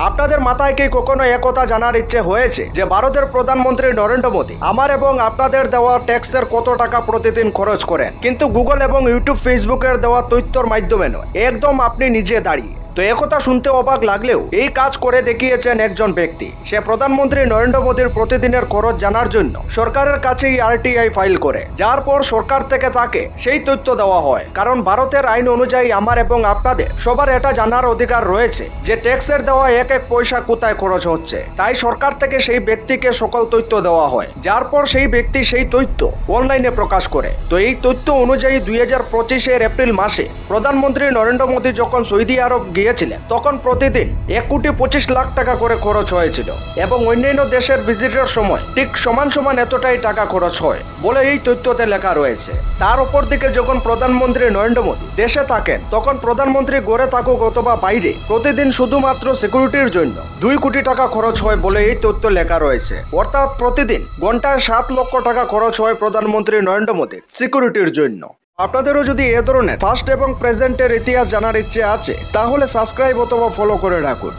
আপনাদের মাথায় কি কখনো একথা জানার ইচ্ছে হয়েছে যে ভারতের প্রধানমন্ত্রী নরেন্দ্র মোদী আমার এবং আপনাদের দেওয়া ট্যাক্সের কত টাকা প্রতিদিন খরচ করেন, কিন্তু গুগল এবং ইউটিউব ফেসবুকের দেওয়া তথ্যর মাধ্যমে নয়, একদম আপনি নিজে দাঁড়িয়ে। তো একথা শুনতে অবাক লাগলেও এই কাজ করে দেখিয়েছেন একজন ব্যক্তি। সে প্রধানমন্ত্রী নরেন্দ্র মোদীর প্রতিদিনের খরচ জানার জন্য সরকারের কাছেই আরটিআই ফাইল করে, যার পর সরকার থেকে তাকে সেই তথ্য দেওয়া হয়। কারণ ভারতের আইন অনুযায়ী আমার এবং আপনাদের সবার এটা জানার অধিকার রয়েছে যে ট্যাক্সের দেওয়া এক এক পয়সা কোথায় খরচ হচ্ছে। তাই সরকার থেকে সেই ব্যক্তিকে সকল তথ্য দেওয়া হয়, যার পর সেই ব্যক্তি সেই তথ্য অনলাইনে প্রকাশ করে। তো এই তথ্য অনুযায়ী 2025 এপ্রিল মাসে প্রধানমন্ত্রী নরেন্দ্র মোদী যখন সৌদি আরব গিয়েছিলেন, তখন প্রতিদিন 1,25,00,000 টাকা করে খরচ হয়েছিল এবং অন্যান্য দেশের ভিজিটের সময় ঠিক সমান সমান এতটাই টাকা খরচ হয় বলে এই তথ্যতে লেখা রয়েছে। তার উপর দিকে যখন প্রধানমন্ত্রী নরেন্দ্র মোদী দেশে থাকেন, তখন প্রধানমন্ত্রী ঘরে থাকুক অথবা বাইরে প্রতিদিন শুধুমাত্র সিকিউরিটির জন্য 2 কোটি টাকা খরচ হয় বলে এই তথ্য লেখা রয়েছে। অর্থাৎ প্রতিদিন ঘন্টায় 7 লক্ষ টাকা খরচ হয় প্রধানমন্ত্রী নরেন্দ্র মোদীর সিকিউরিটির জন্য। আপনাদেরও যদি এ ধরনের ফার্স্ট এবং প্রেজেন্টের ইতিহাস জানার ইচ্ছে আছে, তাহলে সাবস্ক্রাইব অথবা ফলো করে রাখুন।